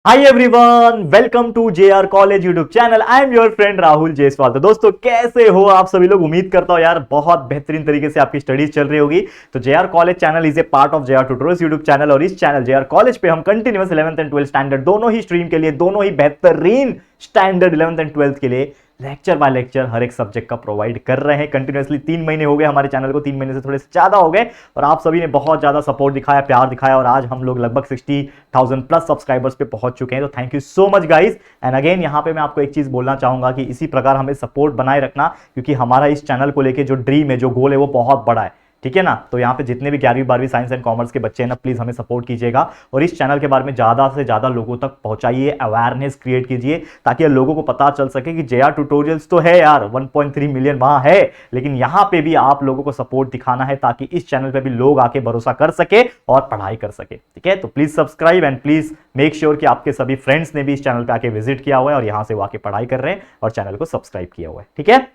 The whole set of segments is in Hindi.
Hi everyone, welcome to JR college YouTube channel. I am your friend Rahul Jaiswal. तो दोस्तों, कैसे हो आप सभी लोग? उम्मीद करता हूं यार बहुत बेहतरीन तरीके से आपकी स्टडीज चल रही होगी। तो JR college channel is a part of JR tutorials YouTube channel, और इस चैनल जेआर कॉलेज पे हम continuous 11th and 12th standard दोनों ही स्ट्रीम के लिए, दोनों ही बेहतरीन स्टैंडर्ड 11th एंड 12th के लिए लेक्चर बाय लेक्चर हर एक सब्जेक्ट का प्रोवाइड कर रहे हैं कंटिन्यूअसली। 3 महीने हो गए हमारे चैनल को, 3 महीने से थोड़े से ज्यादा हो गए, और आप सभी ने बहुत ज्यादा सपोर्ट दिखाया, प्यार दिखाया, और आज हम लोग लगभग 60,000 प्लस सब्सक्राइबर्स पे पहुंच चुके हैं। तो thank you so much guys. And again यहाँ पे मैं आपको एक चीज बोलना चाहूंगा कि इसी प्रकार हमें सपोर्ट बनाए रखना, क्योंकि हमारा इस चैनल को लेके जो ड्रीम है, जो गोल है, वो बहुत बड़ा है। ठीक है ना? तो यहाँ पे जितने भी 11वीं 12वीं साइंस एंड कॉमर्स के बच्चे हैं ना, प्लीज हमें सपोर्ट कीजिएगा और इस चैनल के बारे में ज्यादा से ज्यादा लोगों तक पहुंचाइए, अवेयरनेस क्रिएट कीजिए, ताकि लोगों को पता चल सके कि जेआर ट्यूटोरियल्स तो है यार, 1.3 मिलियन वहां है, लेकिन यहाँ पे भी आप लोगों को सपोर्ट दिखाना है, ताकि इस चैनल पे भी लोग आके भरोसा कर सके और पढ़ाई कर सके। ठीक है? तो please subscribe and please make sure कि आपके सभी फ्रेंड्स ने भी इस चैनल पे आके विजिट किया हुआ है और यहाँ से वो आके पढ़ाई कर रहे हैं और चैनल को सब्सक्राइब किया हुआ है। ठीक है,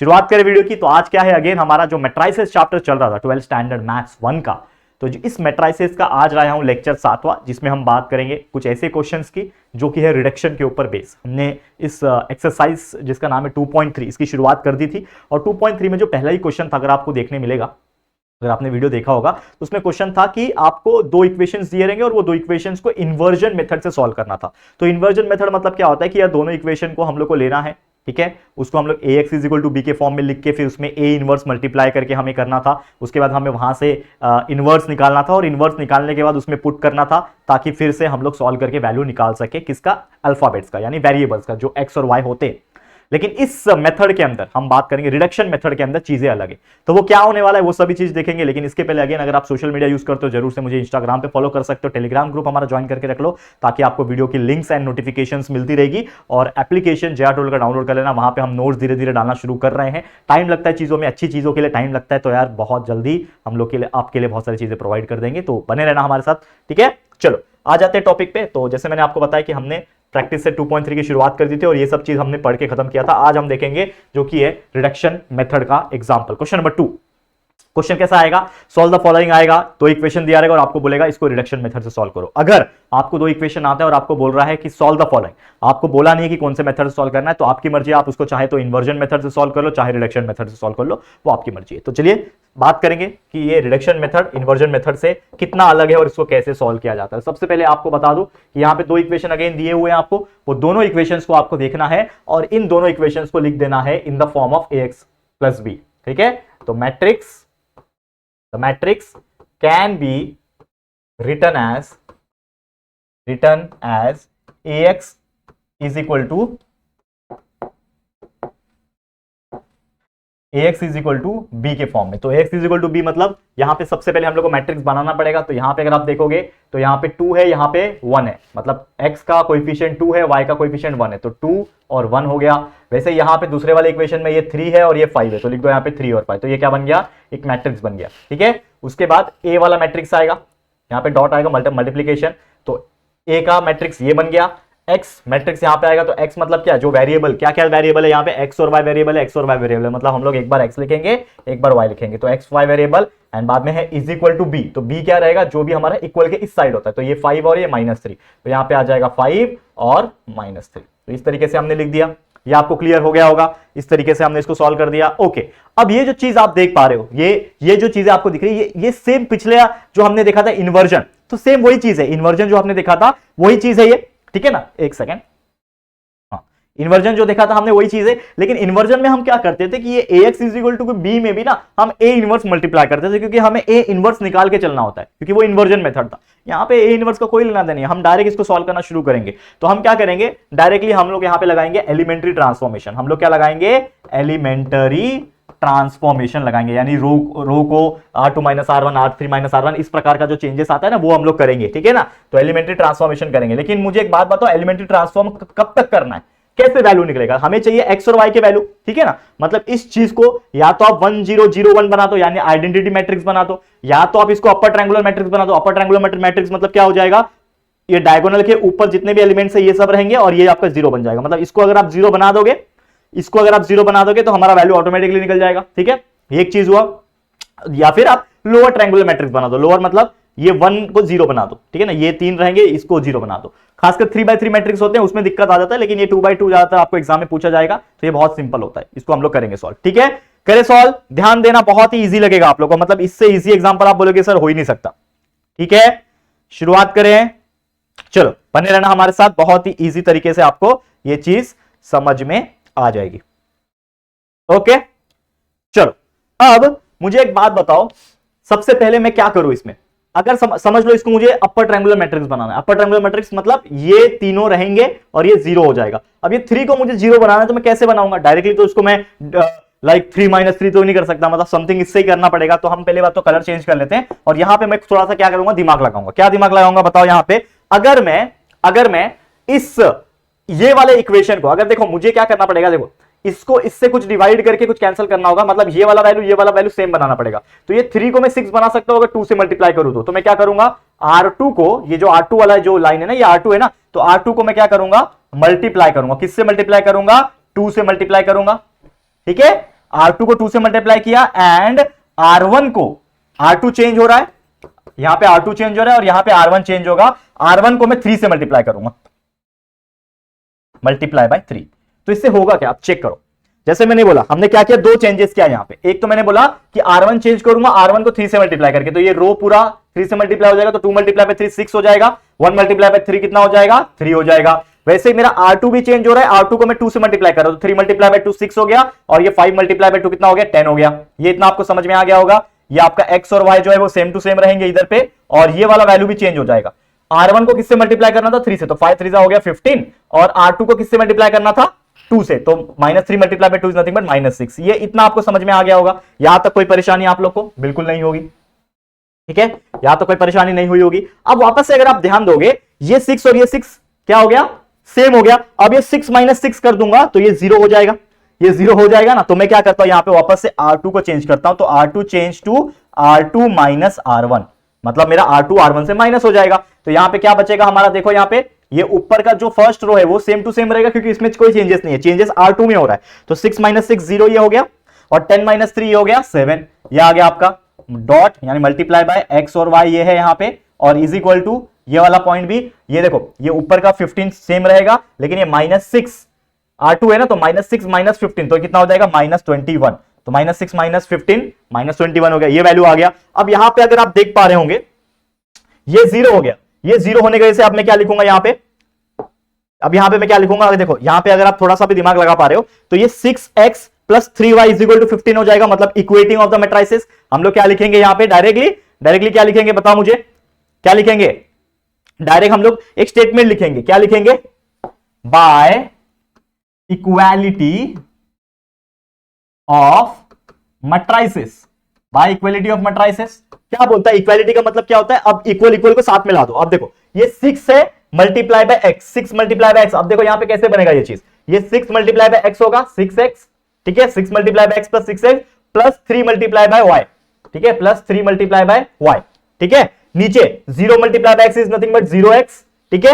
शुरुआत करें वीडियो की। तो आज क्या है, अगेन हमारा जो मैट्राइसेस चैप्टर चल रहा था 12th स्टैंडर्ड मैथ्स 1 का, तो इस मैट्राइसेस का आज लाया हूं लेक्चर 7वां, जिसमें हम बात करेंगे कुछ ऐसे क्वेश्चंस की जो कि है रिडक्शन के ऊपर बेस। हमने इस एक्सरसाइज जिसका नाम है 2.3 इसकी शुरुआत कर दी थी, और 2.3 में जो पहला ही क्वेश्चन था, अगर आपको देखने मिलेगा, अगर आपने वीडियो देखा होगा, तो उसमें क्वेश्चन था कि आपको दो इक्वेशंस दिए रहेंगे और वो दो इक्वेशंस को इन्वर्जन मेथड से सॉल्व करना था। तो इन्वर्जन मेथड मतलब क्या होता है कि यार दोनों इक्वेशन को हम लोग को लेना है, ठीक है, उसको हम लोग ax इक्वल टू बी के फॉर्म में लिख के फिर उसमें a इनवर्स मल्टीप्लाई करके हमें करना था। उसके बाद हमें वहां से इनवर्स निकालना था, और इनवर्स निकालने के बाद उसमें पुट करना था, ताकि फिर से हम लोग सॉल्व करके वैल्यू निकाल सके किसका, अल्फाबेट्स का, यानी वेरिएबल्स का, जो x और y होते हैं। लेकिन इस मेथड के अंदर हम बात करेंगे, रिडक्शन मेथड के अंदर चीजें अलग है। तो वो क्या होने वाला है, वो सभी चीज देखेंगे। लेकिन इसके पहले अगेन, अगर आप सोशल मीडिया यूज करते हो, जरूर से मुझे इंस्टाग्राम पे फॉलो कर सकते हो, टेलीग्राम ग्रुप हमारा ज्वाइन करके रख लो, ताकि आपको वीडियो की लिंक्स एंड नोटिफिकेशंस मिलती रहेगी। और एप्लीकेशन जेआर टूल का डाउनलोड कर लेना, वहां पे हम नोट्स धीरे धीरे डालना शुरू कर रहे हैं। टाइम लगता है चीजों में, अच्छी चीजों के लिए टाइम लगता है, तो यार बहुत जल्दी हम लोग के लिए, आपके लिए बहुत सारी चीजें प्रोवाइड कर देंगे, तो बने रहना हमारे साथ। ठीक है, चलो आ जाते हैं टॉपिक पे। तो जैसे मैंने आपको बताया कि हमने प्रैक्टिस से 2.3 की शुरुआत कर दी थी, और ये सब चीज हमने पढ़ के खत्म किया था। आज हम देखेंगे जो कि है रिडक्शन मेथड का एग्जांपल। क्वेश्चन नंबर 2, क्वेश्चन कैसा आएगा, सॉल्व द फॉलोइंग आएगा, दो इक्वेशन दिया रहेगा और आपको बोलेगा इसको रिडक्शन मेथड से सॉल्व करो। अगर आपको दो इक्वेशन आता है और आपको बोल रहा है कि सॉल्व द फॉलोइंग, आपको बोला नहीं है कि कौन से मेथड से सॉल्व करना है, तो आपकी मर्जी है, आप उसको चाहे तो इन्वर्जन मेथड से सॉल्व कर लो, चाहे रिडक्शन मेथड से सॉल्व कर लो, वो आपकी मर्जी है। तो चलिए बात करेंगे कि ये रिडक्शन मेथड इन्वर्जन मेथड से कितना अलग है और इसको कैसे सॉल्व किया जाता है। सबसे पहले आपको बता दूं कि यहाँ पे दो इक्वेशन अगेन दिए हुए हैं आपको, वो दोनों इक्वेशंस को आपको देखना है और इन दोनों इक्वेशंस को लिख देना है in the form of ax plus b। ठीक है, तो matrix, the matrix can be written as ax is equal to b के फॉर्म में। तो ax is equal to b मतलब यहां पे सबसे पहले हम लोग को मैट्रिक्स बनाना पड़ेगा। तो यहां पे अगर आप देखोगे तो यहां पे 2 है, यहां पे 1 है, मतलब x का कोएफिशिएंट 2 है, y का कोएफिशिएंट 1 है, तो 2 और 1 हो गया। वैसे यहां पे दूसरे वाले इक्वेशन में ये 3 है और ये 5 है, तो लिख दो यहां पे 3 और 5, तो ये क्या बन गया, एक मैट्रिक्स बन गया। ठीक है, उसके बाद a वाला मैट्रिक्स आएगा, यहां पे डॉट आएगा, मल्टीप्लीकेशन, तो a का मैट्रिक्स ये बन गया। x मैट्रिक्स यहां पे आएगा, तो x मतलब क्या, जो वेरिएबल, क्या क्या वेरिएबल है यहाँ पे, x और y वेरिएबल है, x और y वेरिएबल है, मतलब हम लोग एक बार x लिखेंगे, एक बार y लिखेंगे, तो x y वेरिएबल एंड बाद में है इज इक्वल टू b। तो b क्या रहेगा, जो भी हमारा इक्वल के इस साइड होता है, तो ये 5 और ये -3, तो यहाँ पे आ जाएगा 5 और -3। तो इस तरीके से हमने लिख दिया, ये आपको क्लियर हो गया होगा। इस तरीके से हमने इसको सॉल्व कर दिया। ओके, अब ये जो चीज आप देख पा रहे हो, ये जो चीजें आपको दिख रही है, ये सेम पिछले जो हमने देखा था इन्वर्जन, तो सेम वही चीज है, इन्वर्जन जो हमने देखा था वही चीज है ये। ठीक है ना, एक सेकेंड, हाँ, इन्वर्जन जो देखा था हमने वही चीज है, लेकिन इन्वर्जन में हम क्या करते थे कि ये ax is equal to b में भी ना हम a इनवर्स मल्टीप्लाई करते थे, क्योंकि हमें a इनवर्स निकाल के चलना होता है, क्योंकि वो इन्वर्जन मेथड था। यहाँ पे a इनवर्स का कोई लेना देना नहीं, हम डायरेक्ट इसको सॉल्व करना शुरू करेंगे। तो हम क्या करेंगे, डायरेक्टली हम लोग यहाँ पे लगाएंगे एलिमेंट्री ट्रांसफॉर्मेशन। हम लोग क्या लगाएंगे, एलिमेंटरी ट्रांसफॉर्मेशन लगाएंगे, यानी रो को r2 r1 r3 r1 इस प्रकार का जो चेंजेस आता है ना, वो हम लोग करेंगे। ठीक है ना, तो एलिमेंट्री ट्रांसफॉर्मेशन करेंगे। लेकिन मुझे एक बात बताओ, एलिमेंट्री ट्रांसफॉर्म कब तक करना है, कैसे वैल्यू निकलेगा, हमें चाहिए x और y के वैल्यू। ठीक है ना, मतलब इस चीज को या तो आप 1 0 0 1 बना दो, यानी आइडेंटिटी मैट्रिक्स बना दो, या तो आप इसको अपर ट्रायंगुलर मैट्रिक्स बना दो। अपर ट्रायंगुलर मैट्रिक्स मतलब क्या हो जाएगा, ये डायगोनल के ऊपर जितने भी एलिमेंट्स है ये सब रहेंगे और ये आपका 0 बन जाएगा। मतलब इसको अगर आप 0 बना दोगे, इसको अगर आप 0 बना दोगे तो हमारा वैल्यू ऑटोमेटिकली निकल जाएगा। ठीक है, ये एक चीज हुआ। या फिर आप लोअर ट्रायंगुलर मैट्रिक्स बना दो। लोअर मतलब ये 1 को 0 बना दो, ठीक है ना, ये 3 रहेंगे, इसको 0 बना दो। खासकर 3x3 मैट्रिक्स होते हैं उसमें दिक्कत आ जाता है, लेकिन ये 2x2 ज्यादातर आपको एग्जाम में पूछा जाएगा, तो ये बहुत सिंपल होता है, इसको हम लोग करेंगे सॉल्व, ठीक है। करे सॉल्व, ध्यान देना, बहुत ही ईजी लगेगा आप लोग को, मतलब इससे ईजी एग्जाम्पल आप बोलोगे सर हो ही नहीं सकता, ठीक है। शुरुआत करें, चलो बने रहना हमारे साथ, बहुत ही ईजी तरीके से आपको ये चीज समझ में आ जाएगी। ओके चलो, अब मुझे एक बात बताओ, सबसे पहले मैं क्या करूं इसमें, अगर समझ लो इसको मुझे अपर ट्रायंगुलर मैट्रिक्स बनाना है। अपर ट्रायंगुलर मैट्रिक्स मतलब ये तीनों रहेंगे और ये 0 हो जाएगा। अब ये 3 को मुझे 0 बनाना है तो मैं कैसे बनाऊंगा, डायरेक्टली तो इसको मैं लाइक 3 - 3 तो नहीं कर सकता, मतलब समथिंग इससे ही करना पड़ेगा। तो हम पहले बात तो कलर चेंज कर लेते हैं, और यहां पे मैं थोड़ा सा क्या करूंगा, दिमाग लगाऊंगा। क्या दिमाग लगाऊंगा बताओ यहां पे, अगर मैं इस ये वाले इक्वेशन को, अगर देखो मुझे क्या करना पड़ेगा, देखो इसको इससे कुछ डिवाइड करके कुछ कैंसिल करना होगा, मतलब ये वाला वैल्यू सेम बनाना पड़ेगा। तो ये 3 को मैं 6 बना सकता हूं अगर 2 से मल्टीप्लाई करूं तो मैं क्या करूंगा, R2 को, ये जो R2 वाला जो लाइन है ना, ये R2 है ना, तो R2 को मैं क्या करूंगा, मल्टीप्लाई करूंगा। किससे मल्टीप्लाई करूंगा, 2 से मल्टीप्लाई करूंगा, ठीक है। R2 को 2 से मल्टीप्लाई किया, एंड R1 को, R2 चेंज हो रहा है, यहां पे R2 चेंज हो रहा है और यहां पे R1 चेंज होगा। R1 को मैं 3 से मल्टीप्लाई करूंगा, मल्टीप्लाई बाय 3। तो इससे होगा क्या, आप चेक करो। जैसे मैंने बोला, हमने क्या किया, 2 चेंजेस किया यहां पे। एक तो मैंने बोला कि R1 चेंज करूंगा, R1 को 3 से मल्टीप्लाई करके, तो ये रो पूरा 3 से मल्टीप्लाई हो जाएगा, तो 2 × 3 6 हो जाएगा, 1 × 3 कितना हो जाएगा, 3 हो जाएगा। वैसे ही मेरा R2 भी चेंज हो रहा है, R2 को मैं 2 से मल्टीप्लाई कर रहा हूं, तो 3 × 2 6 हो गया, और ये 5 × 2 कितना हो गया, 10 हो गया। ये इतना आपको समझ में आ गया होगा। ये आपका x और y जो है वो सेम टू सेम रहेंगे इधर पे, और ये वाला वैल्यू भी चेंज हो जाएगा। R1 को किससे मल्टीप्लाई करना था, 3 से, तो 5 3 हो गया 15, और R2 को किससे मल्टीप्लाई करना था, 2 से, तो -3 × 2 इज नथिंग बट -6। ये इतना आपको समझ में आ गया होगा। यहां तक कोई परेशानी आप लोग को बिल्कुल नहीं होगी, ठीक है, यहां तो कोई परेशानी नहीं हुई होगी। अब वापस से अगर आप ध्यान दोगे, ये 6 और ये 6 क्या हो गया, सेम हो गया। अब ये 6 - 6 कर दूंगा तो ये 0 हो जाएगा, ये 0 हो जाएगा ना। तो मैं क्या करता हूं, यहां पे वापस से R2 को चेंज करता हूं, तो R2 change to R2 - R1, मतलब मेरा R2 R1 से माइनस हो जाएगा। तो यहां पे क्या बचेगा हमारा, देखो यहां पे ये ऊपर का जो फर्स्ट रो है वो सेम टू सेम रहेगा, क्योंकि इसमें कोई चेंजेस नहीं है, चेंजेस R2 में हो रहा है। तो 6 - 6 0 ये हो गया, और 10 - 3 ये हो गया 7, ये आ गया आपका डॉट, यानी मल्टीप्लाई बाय x और y ये है यहां पे, और इज इक्वल टू ये वाला पॉइंट भी, ये देखो ये ऊपर का 15 सेम रहेगा, लेकिन ये -6 R2 है ना, तो -6 - 15 तो कितना हो जाएगा, -21। तो -6 - 15 -21 हो गया, ये वैल्यू आ गया। अब यहां पे अगर आप देख पा रहे होंगे, ये 0 हो गया। ये 0 होने की वजह से अब मैं क्या लिखूंगा यहां पे, अब यहां पे मैं क्या लिखूंगा, अगर देखो यहां पे अगर आप थोड़ा सा भी दिमाग लगा पा रहे हो, तो ये 6x + 3y = 15 हो जाएगा, मतलब इक्वेटिंग ऑफ द मैट्रिसेस। हम लोग क्या लिखेंगे यहां पे, डायरेक्टली क्या लिखेंगे बताओ मुझे, क्या लिखेंगे, डायरेक्ट हम लोग एक स्टेटमेंट लिखेंगे, क्या लिखेंगे, by equality of matrices, by equality of matrices. क्या बोलता है, इक्वालिटी का मतलब क्या होता है, अब इक्वल इक्वल को साथ में ला दो। अब देखो ये 6 है, मल्टीप्लाई बाय x, 6 × x। अब देखो यहां पे कैसे बनेगा ये चीज, ये 6 × x होगा 6x, ठीक है, 6 × x + 6x प्लस 3 × y, ठीक है, प्लस 3 × y, ठीक है। नीचे 0 × x is nothing but 0x, ठीक है,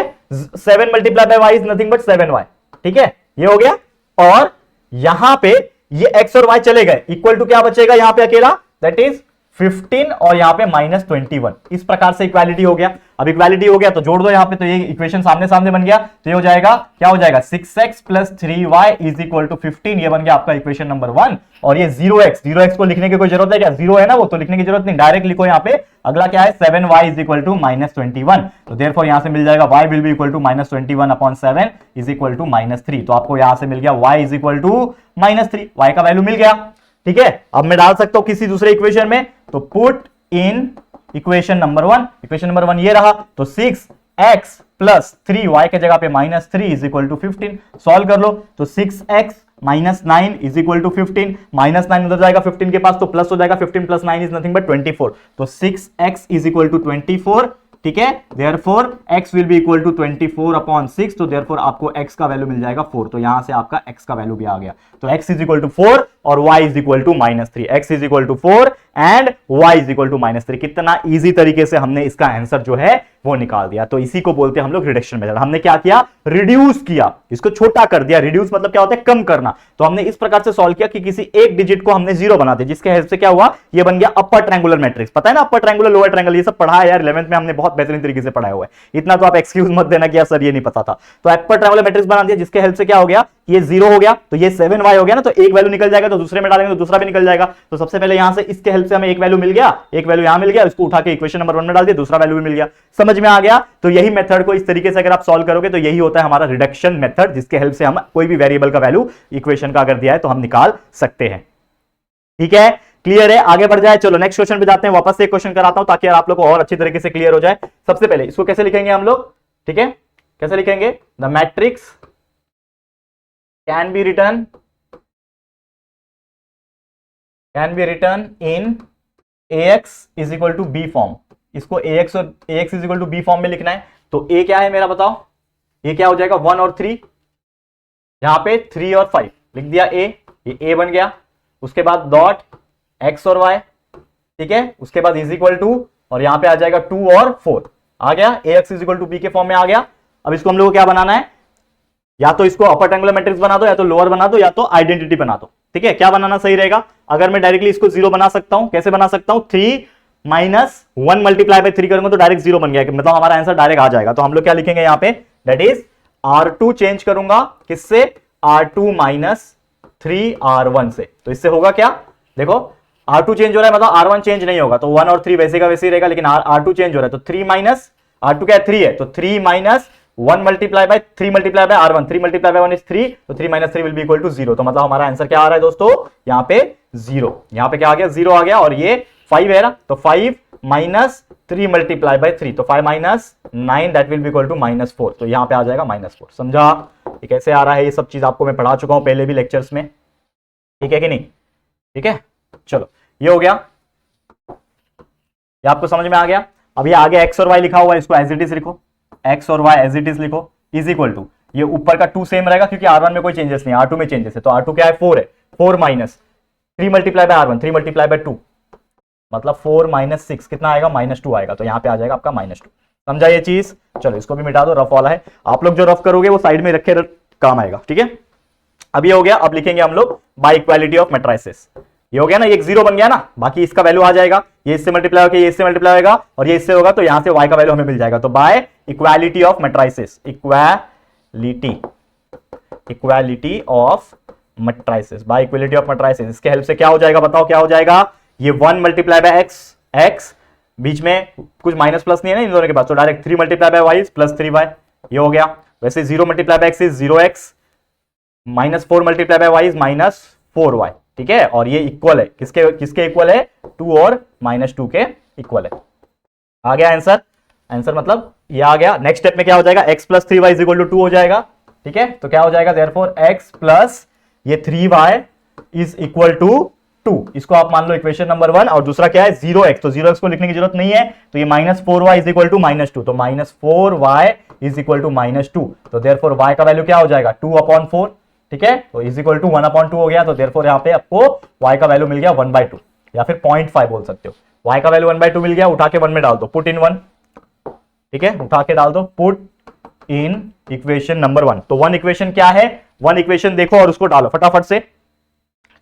7 × y is nothing but 7y, ठीक है, ये हो गया। और यहां पे ये x और y चले गए, इक्वल टू क्या बचेगा यहां पे अकेला, दैट इज 15, और यहां पे -21। इस प्रकार से इक्वालिटी हो गया। अब इक्वालिटी हो गया तो जोड़ दो यहां पे, तो ये इक्वेशन सामने सामने बन गया, तो ये हो जाएगा, क्या हो जाएगा, 6x + 3y = 15। ये बन गया आपका इक्वेशन नंबर 1। और ये 0x को लिखने की कोई जरूरत है क्या, 0 है ना वो, तो लिखने की जरूरत नहीं, डायरेक्ट लिखो यहां पे। अगला क्या है, 7y = -21, तो देयरफॉर यहां से मिल जाएगा y will be equal to -21/7 = -3। तो आपको यहां से मिल गया y = -3, y का वैल्यू मिल गया, ठीक है। अब मैं डाल सकता हूं किसी दूसरे इक्वेशन में, तो put in equation number 1, equation number 1 ये रहा, तो 6x + 3y के जगह पे -3 = 15। सॉल्व कर लो, तो 6x - 9 = 15, -9 उधर जाएगा 15 के पास, तो प्लस हो जाएगा, 15 + 9 इज नथिंग बट 24, तो 6x = 24, ठीक है। Therefore x will be equal to 24/6, तो देयरफॉर आपको x का वैल्यू मिल जाएगा 4, तो यहां से आपका x का वैल्यू भी आ गया। तो x = 4, और y is equal to -3, x is equal to 4 and y is equal to -3। कितना इजी तरीके से हमने इसका आंसर जो है वो निकाल दिया। तो इसी को बोलते हैं हम लोग रिडक्शन मेथड। हमने क्या किया, रिड्यूस किया, इसको छोटा कर दिया। रिड्यूस मतलब क्या होता है, कम करना। तो हमने इस प्रकार से सॉल्व किया कि किसी एक डिजिट को हमने 0 बना दिया, जिसके हेल्प से क्या हुआ, ये बन गया अपर ट्रायंगुलर मैट्रिक्स। पता है ना अपर ट्रायंगुलर, लोअर ट्रायंगुलर, ये सब पढ़ा है यार 11th में हमने, बहुत बेहतरीन तरीके से पढ़ाया हुआ है। इतना तो आप एक्सक्यूज मत देना कि यार सर ये नहीं पता था। तो अपर ट्रायंगुलर मैट्रिक्स बना दिया, जिसके हेल्प से क्या हो गया, ये 0 हो गया, तो ये 7y हो गया ना। तो एक वैल्यू निकल जाएगा तो दूसरे में डालेंगे तो दूसरा भी निकल जाएगा। तो सबसे पहले यहां से इसके हेल्प से हमें एक वैल्यू मिल गया, एक वैल्यू यहां मिल गया, इसको उठा के इक्वेशन नंबर 1 में डाल दिया, दूसरा वैल्यू भी मिल गया। समझ में आ गया। तो यही मेथड को इस तरीके से अगर आप सॉल्व करोगे तो यही होता है हमारा रिडक्शन मेथड, जिसके हेल्प से हम कोई भी वेरिएबल का वैल्यू इक्वेशन का अगर दिया है तो हम निकाल सकते हैं। ठीक है, क्लियर है, आगे बढ़ जाए। चलो नेक्स्ट क्वेश्चन पे जाते हैं। वापस से एक क्वेश्चन कराता हूं ताकि आप लोग को और अच्छी तरीके से क्लियर हो जाए। सबसे पहले इसको कैसे लिखेंगे हम लोग, ठीक है, कैसे लिखेंगे, the matrix can be written in ax is equal to B form. इसको ax और ax is equal to B form में लिखना है। तो a क्या है मेरा, बताओ, a क्या हो जाएगा, 1 और 3, यहां पे 3 और 5 लिख दिया a, ये a बन गया। उसके बाद डॉट x और y, ठीक है, उसके बाद इज इक्वल टू, और यहां पे आ जाएगा 2 और 4 आ गया, ax is equal to b के फॉर्म में आ गया। अब इसको हम लोग को क्या बनाना है, या तो इसको अपर ट्रायंगुलर मैट्रिक्स बना दो, या तो लोअर बना दो, या तो आइडेंटिटी बना दो। ठीक है, क्या बनाना सही रहेगा। अगर मैं डायरेक्टली इसको 0 बना सकता हूं, कैसे बना सकता हूं, 3 माइनस 1 मल्टीप्लाई बाय 3 करूंगा तो डायरेक्ट 0 बन गया, मतलब हमारा आंसर डायरेक्ट आ जाएगा। तो हम लोग क्या लिखेंगे यहां पे, दैट इज R2 चेंज करूंगा किससे, R2 माइनस 3R1 से। तो इससे होगा क्या, देखो R2 चेंज हो रहा है, मतलब R1 चेंज नहीं होगा, तो 1 और 3 वैसे का वैसे ही रहेगा, लेकिन R2 चेंज हो रहा है। तो 3 माइनस R2 क्या है, 3 है, तो 3 minus 1 multiply by 3 multiply by R1, 3 multiply by 1 is 3, तो 3 minus 3 will be equal to 0। तो मतलब हमारा आंसर क्या आ रहा है दोस्तों, यहाँ पे 0, यहाँ पे क्या आ गया, 0 आ गया। और ये 5 है ना, तो 5 माइनस 3 मल्टीप्लाई बाय 3, तो 5 minus 9 that will be equal to -4। तो यहाँ पे आ जाएगा -4। समझा ये कैसे आ रहा है, ये सब चीज आपको मैं पढ़ा चुका हूं पहले भी लेक्चर्स में, ठीक है कि नहीं, ठीक है। चलो ये हो गया, ये आपको समझ में आ गया। अब ये आगे x और y लिखा हुआ है, इसको एज इट इज लिखो, x और y एज इट इज लिखो, इज इक्वल टू, ये ऊपर का 2 सेम रहेगा क्योंकि R1 में कोई चेंजेस नहीं, R2 में चेंजेस है। तो R2 क्या है, 4 है, 4 minus 3 multiply by R1, 3 multiply bye 2, मतलब 4 माइनस 6 कितना आएगा, -2 आएगा। तो यहाँ पे आ जाएगा आपका -2। समझा ये चीज। चलो इसको भी मिटा दो, रफ वाला है, आप लोग जो रफ करोगे वो साइड में रखे काम आएगा, ठीक है। अब ये हो गया। अब लिखेंगे हम लोग बाय इक्वालिटी ऑफ मैट्रिसेस। ये हो गया ना, ये 0 बन गया ना, बाकी इसका वैल्यू आ जाएगा, ये इससे मल्टीप्लाई होगा, ये इससे मल्टीप्लाई होगा, और ये इससे होगा, तो यहां से y का वैल्यू हमें मिल जाएगा। तो by equality of matrices, equality of matrices, by equality of matrices, इसके हेल्प से क्या हो जाएगा, बताओ क्या हो जाएगा। ये 1 मल्टीप्लाई बाय x, बीच में कुछ माइनस प्लस नहीं है ना इन दोनों के पास, तो direct 3 multiply bye y plus 3y, ये हो गया। वैसे 0 multiply by x is 0x, -4 multiply by y is -4y, ठीक है। और ये इक्वल है किसके, किसके इक्वल है, 2 और -2 के इक्वल है। आ गया आंसर, आंसर मतलब ये आ गया। नेक्स्ट स्टेप में क्या हो जाएगा, x plus 3y is equal to 2 हो जाएगा, ठीक है। तो क्या हो जाएगा, देयरफॉर x प्लस ये 3y इज इक्वल टू 2, इसको आप मान लो इक्वेशन नंबर 1। और दूसरा क्या है, 0x, तो 0x को लिखने की जरूरत नहीं है, तो ये -4y इज इक्वल टू -2, तो -4y इज इक्वल टू -2, तो देयरफॉर y का वैल्यू क्या हो जाएगा, 2/4, ठीक है। तो इज इक्वल टू 1/2 हो गया, तो देयरफॉर यहाँ पे आपको y का वैल्यू मिल गया 1/2, या फिर 0.5 बोल सकते हो। y का वैल्यू 1/2 मिल गया, उठा के 1 में डाल दो, पुट इन 1, ठीक है, उठा के डाल दो, पुट इन इक्वेशन नंबर 1। तो 1 इक्वेशन क्या है, 1 इक्वेशन देखो और उसको डालो फटाफट से,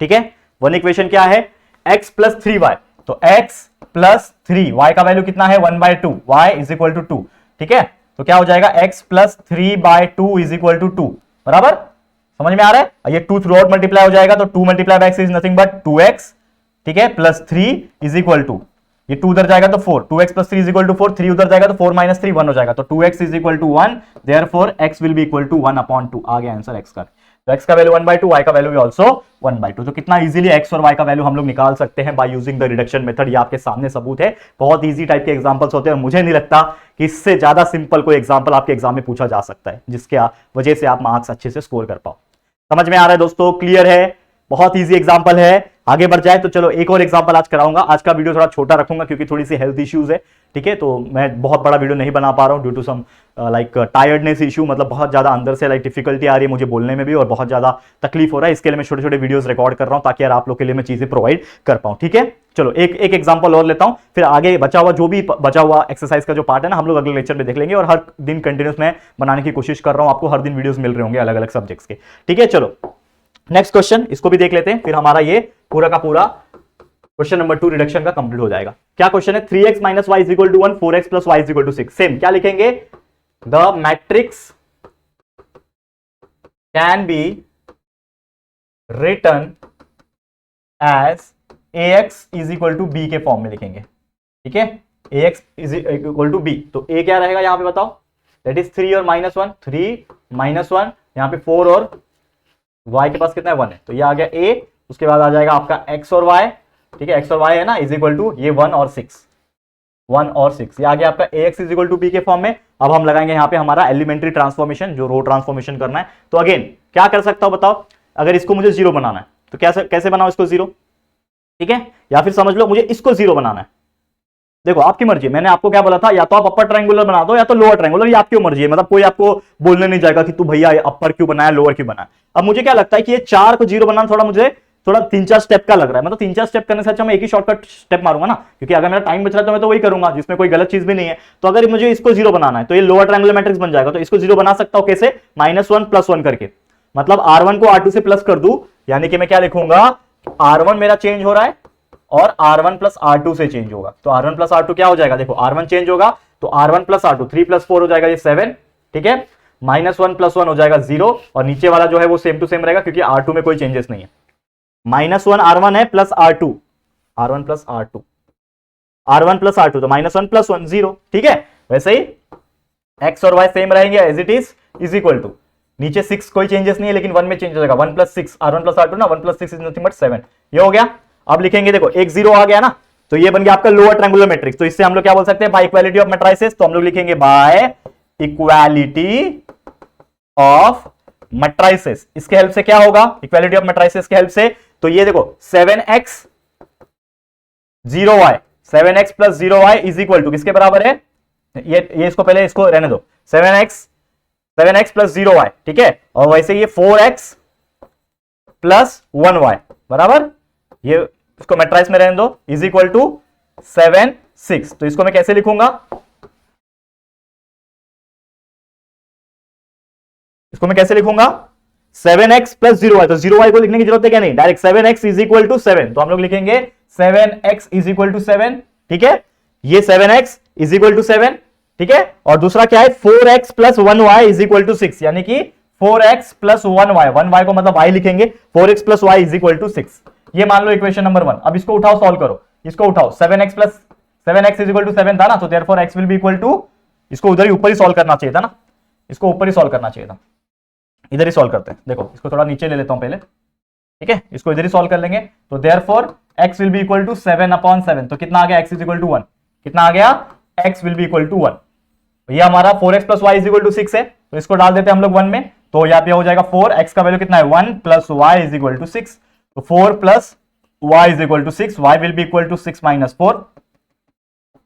ठीक है। 1 इक्वेशन क्या है, x प्लस 3y, तो x प्लस 3, y का वैल्यू कितना है 1/2, y इज इक्वल टू 2, ठीक है। तो क्या हो जाएगा, x plus 3/2 is equal to 2, बराबर, समझ में आ रहा है। ये 2 थ्रू आउट मल्टीप्लाई हो जाएगा, तो 2 multiply by x is nothing but 2x, ठीक है, प्लस 3 इज इक्वल टू, ये 2 उधर जाएगा तो 4, 2x plus 3 is equal to 4, 3 उधर जाएगा तो 4 माइनस 3 1 हो जाएगा, तो 2x is equal to 1, therefore x will be equal to 1/2। आ गया आंसर x का। तो x का वैल्यू 1/2, y का वैल्यू भी ऑल्सो 1/2। तो कितना इजीली x और y का वैल्यू हम लोग निकाल सकते हैं by using the reduction method. ये आपके सामने सबूत है, बहुत इजी टाइप के एग्जांपल्स होते हैं, और मुझे नहीं लगता कि इससे ज्यादा सिंपल कोई एग्जांपल आपके एग्जाम में पूछा जा सकता है जिसके वजह से आप मार्क्स अच्छे से स्कोर कर पाओ। समझ में आ रहा है दोस्तों, क्लियर है, बहुत इजी एग्जांपल है। आगे बढ़ जाए तो चलो एक और एग्जांपल आज कराऊंगा। आज का वीडियो थोड़ा छोटा रखूंगा क्योंकि थोड़ी सी हेल्थ इश्यूज है, ठीक है, तो मैं बहुत बड़ा वीडियो नहीं बना पा रहा हूँ due to some like tiredness issue, मतलब बहुत ज्यादा अंदर से लाइक डिफिकल्टी आ रही है मुझे बोलने में भी और बहुत ज्यादा तकलीफ हो रहा है। इसके लिए मैं छोटे छोटे वीडियोस रिकॉर्ड कर रहा हूँ ताकि यार आप लोग के लिए मैं चीजें प्रोवाइड कर पाऊँ, ठीक है। चलो एक एग्जांपल और लेता हूं, फिर आगे बचा हुआ एक्सरसाइज का जो पार्ट है ना हम लोग अगले लेक्चर में देख लेंगे। और हर दिन कंटिन्यूस में बनाने की कोशिश कर रहा हूं, आपको हर दिन वीडियोस मिल रहे होंगे अलग अलग सब्जेक्ट्स के, ठीक है। चलो नेक्स्ट क्वेश्चन, इसको भी देख लेते हैं, फिर हमारा ये पूरा का पूरा क्वेश्चन नंबर 2 रिडक्शन का कंप्लीट हो जाएगा। क्या क्वेश्चन है, 3x minus Y is equal to 1, 4x plus Y is equal to 6। Same क्या लिखेंगे, the matrix can be written as ax is equal to B के फॉर्म में लिखेंगे, ठीक है। ax is equal to B, तो a क्या रहेगा यहां पे बताओ, दैट इज 3 और -1, 3 -1, यहां पे 4 और y के पास कितना है 1 है, तो ये आ गया a। उसके बाद आ जाएगा आपका x और y, ठीक है, x और y है ना, इज इक्वल टू ये 1 और 6, 1 और 6, ये आ गया आपका ax is equal to B के फॉर्म में। अब हम लगाएंगे यहाँ पे हमारा एलिमेंट्री ट्रांसफॉर्मेशन, जो रो ट्रांसफॉर्मेशन करना है। तो अगेन क्या कर सकता हूं बताओ, अगर इसको मुझे 0 बनाना है तो कैसे बनाओ इसको 0, ठीक है, या फिर समझ लो मुझे इसको 0 बनाना है। देखो आपकी मर्जी, मैंने आपको क्या बोला था, या तो आप अपर ट्रायंगुलर बना दो या तो लोअर ट्रायंगुलर, ये आपकी मर्जी है, मतलब कोई आपको बोलने नहीं जाएगा कि तू भैया अपर क्यों बनाया लोअर क्यों बनाया। अब मुझे क्या लगता है कि ये 4 को 0 बनाना थोड़ा मुझे 3-4 स्टेप का लग रहा है, मतलब 3-4 स्टेप करने से अच्छा मैं एक ही शॉर्टकट स्टेप मारूंगा ना, क्योंकि अगर मेरा टाइम बच रहा है तो मैं तो वही करूंगा जिसमें कोई गलत चीज भी नहीं है। तो अगर मुझे इसको 0 बनाना है तो ये लोअर ट्रायंगुलर मैट्रिक्स बन जाएगा, तो इसको 0 बना सकता हूं कैसे, -1 + 1 करके, मतलब R1 को R2 से प्लस कर दूं, यानी कि मैं क्या लिखूंगा, R1 मेरा चेंज हो रहा है और R1 + R2 से चेंज होगा, तो R1 + R2 क्या हो जाएगा, देखो R1 चेंज होगा तो R1 + R2, 3 + 4 हो जाएगा ये 7, ठीक है, -1 + 1 हो जाएगा 0, और नीचे वाला जो है वो सेम टू सेम रहेगा क्योंकि R2 में कोई चेंजेस नहीं है। -1 R1 है plus R2, R1 + R2, R1 + R2, तो -1 + 1 0, ठीक है। वैसे ही x और y सेम रहेंगे as it is equal to, नीचे 6 कोई चेंजेस नहीं है लेकिन 1 में चेंज हो जाएगा, 1 + 6, R1 + R2 ना, 1 + 6 इज नथिंग बट 7, ये हो गया। अब लिखेंगे, देखो एक 0 आ गया ना, तो ये बन गया आपका लोअर ट्रायंगुलर मैट्रिक्स, तो इससे हम लोग क्या बोल सकते हैं, बाय इक्वालिटी ऑफ मैट्रिसेस, तो हम लोग लिखेंगे बाय इक्वालिटी ऑफ मैट्रिसेस। इसके हेल्प से क्या होगा, इक्वालिटी ऑफ मैट्रिसेस के हेल्प से, तो ये देखो 7x 0y, 7x + 0y is equal to किसके बराबर है, ये इसको पहले इसको रहने दो, 7x + 0y, ठीक है, और वैसे ये 4x + 1y बराबर, ये इसको मैट्रिक्स में रहने दो, इज इक्वल टू 7 6, तो इसको मैं कैसे लिखूंगा, इसको मैं कैसे लिखूंगा, 7x + 0y, तो 0y को लिखने की जरूरत है क्या, नहीं, direct 7x is equal to 7, तो हम लोग लिखेंगे 7x इज इक्वल टू 7, ठीक है, ये 7x इज इक्वल टू 7, ठीक है, और दूसरा क्या है 4x + 1y is equal to 6, यानी कि 4x + 1y, 1y को मतलब y लिखेंगे, 4x + y is equal to 6, ये मान लो इक्वेशन नंबर 1। अब इसको उठाओ, सॉल्व करो, इसको उठाओ, 7x इज इक्वल टू 7 था ना, तो therefore x will be equal to, इसको उधर ही ऊपर ही सॉल्व करना चाहिए था ना, इसको ऊपर ही सॉल्व करना चाहिए था, इधर ही सॉल्व करते हैं, देखो इसको थोड़ा नीचे ले लेता हूं पहले, ठीक है, इसको इधर ही सॉल्व कर लेंगे, तो therefore x will be equal to 7/7, तो कितना आ गया, x इज इक्वल टू 1, कितना आ गया, x will be equal to 1, तो ये हमारा 4x + y is equal to 6 है, तो इसको डाल देते हैं हम लोग 1 में, तो यहाँ पे हो जाएगा 4, x का वैल्यू कितना है 1 + y इज इक्वल टू 6, तो 4 + y is equal to 6, y will be equal to 6 - 4,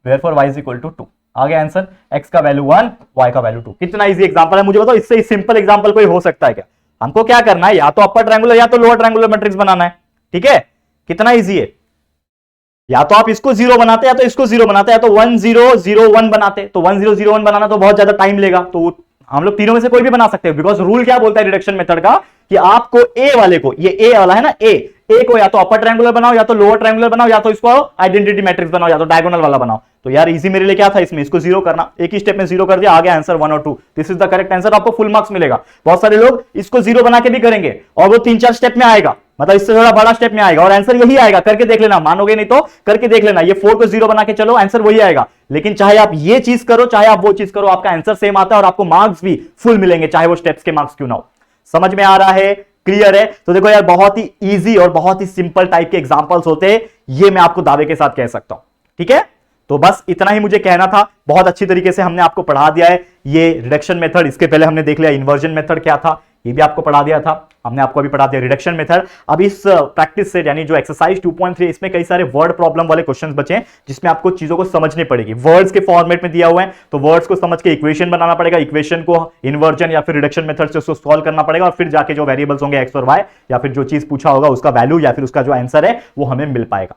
therefore y is equal to 2, आ गया आंसर, x का वैल्यू 1, y का वैल्यू 2। कितना इजी एग्जांपल है, मुझे बताओ इससे सिंपल एग्जांपल कोई हो सकता है क्या। हमको क्या करना है, या तो अपर ट्रायंगुलर या तो लोअर ट्रायंगुलर मैट्रिक्स बनाना है, ठीक है, कितना इजी है, या तो आप इसको 0 बनाते या तो इसको 0 बनाते, या तो 1 0 0 1 बनाते, तो 1 0 0 1 बनाना तो बहुत ज्यादा टाइम लेगा, तो हम लोग तीनों में से कोई भी बना सकते हैं, बिकॉज रूल क्या बोलता है रिडक्शन मेथड का, कि आपको ए वाले को, ये ए वाला है ना, ए को या तो अपर ट्रायंगुलर बनाओ या तो लोअर ट्रायंगुलर बनाओ, या तो इसको आइडेंटिटी मैट्रिक्स बनाओ, या तो डायगोनल वाला बनाओ। तो यार इजी मेरे लिए क्या था, इसमें इसको 0 करना, एक ही स्टेप में 0 कर दिया, आ गया आंसर 1 और 2, this is the correct answer, आपको फुल मार्क्स मिलेगा। बहुत सारे लोग इसको 0 बना के भी करेंगे और वो 3-4 स्टेप में आएगा, मतलब इससे थोड़ा बड़ा स्टेप में आएगा और आंसर यही आएगा, करके देख लेना, मानोगे नहीं तो करके देख लेना, ये 4 को 0 बना के चलो, आंसर वही आएगा। लेकिन चाहे आप ये चीज करो चाहे आप वो चीज करो, आपका आंसर सेम आता है और आपको मार्क्स भी फुल मिलेंगे, चाहे वो स्टेप्स के मार्क्स क्यों ना हो। समझ में आ रहा है, क्लियर है। तो देखो यार बहुत ही इजी और बहुत ही सिंपल टाइप के एग्जांपल्स होते हैं, ये मैं आपको दावे के साथ कह सकता हूं, ठीक है। तो बस इतना ही मुझे कहना था, बहुत अच्छी तरीके से हमने आपको पढ़ा दिया है ये रिडक्शन मेथड। इसके पहले हमने देख लिया इन्वर्जन मेथड क्या था, ये भी आपको पढ़ा दिया था, हमने आपको अभी पढ़ा दिया रिडक्शन मेथड। अब इस प्रैक्टिस सेट यानी जो एक्सरसाइज 2.3 इसमें कई सारे वर्ड प्रॉब्लम वाले क्वेश्चंस बचे हैं जिसमें आपको चीजों को समझनी पड़ेगी। वर्ड्स के फॉर्मेट में दिया हुआ है तो वर्ड्स को समझ के इक्वेशन बनाना पड़ेगा, इक्वेशन को इन्वर्जन या फिर रिडक्शन मेथड से उसको सॉल्व करना पड़ेगा और फिर जाके जो वेरिएबल्स होंगे एक्स और वाई या फिर जो चीज पूछा होगा उसका वैल्यू या फिर उसका जो आंसर है वो हमें मिल पाएगा।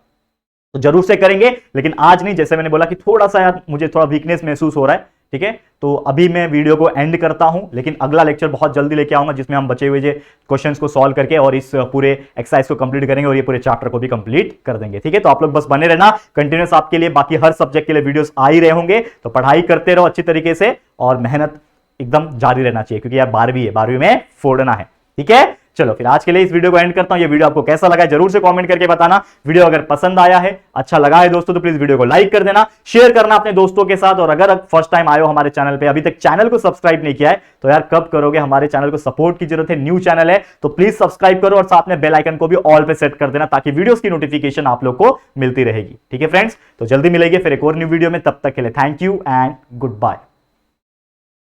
तो जरूर से करेंगे, लेकिन आज नहीं। जैसे मैंने बोला कि थोड़ा सा यार मुझे थोड़ा वीकनेस महसूस हो रहा है, ठीक है, तो अभी मैं वीडियो को एंड करता हूं, लेकिन अगला लेक्चर बहुत जल्दी लेके आऊंगा जिसमें हम बचे हुए क्वेश्चंस को सॉल्व करके और इस पूरे एक्सरसाइज को कंप्लीट करेंगे और ये पूरे चैप्टर को भी कंप्लीट कर देंगे। ठीक है, तो आप लोग बस बने रहना, कंटिन्यूस आपके लिए बाकी हर सब्जेक्ट के लिए वीडियोस आ ही रहे होंगे। तो पढ़ाई करते रहो अच्छी तरीके से और मेहनत एकदम जारी रहना चाहिए क्योंकि यार 12वीं है, 12वीं में फोड़ना है। ठीक है, चलो फिर आज के लिए इस वीडियो को एंड करता हूं। ये वीडियो आपको कैसा लगा है जरूर से कमेंट करके बताना। वीडियो अगर पसंद आया है, अच्छा लगा है दोस्तों, तो प्लीज वीडियो को लाइक कर देना, शेयर करना अपने दोस्तों के साथ। और अगर फर्स्ट टाइम आए हो हमारे चैनल पे, अभी तक चैनल को सब्सक्राइब नहीं किया है तो यार कब करोगे, हमारे चैनल को सपोर्ट की जरूरत है, न्यू चैनल है तो प्लीज सब्सक्राइब करो और साथ में बेल आइकन को भी ऑल पे सेट कर देना ताकि वीडियोस की नोटिफिकेशन आप लोग को मिलती रहेगी। ठीक है फ्रेंड्स, तो जल्दी मिलेंगे फिर एक और न्यू वीडियो में, तब तक के लिए thank you and good bye.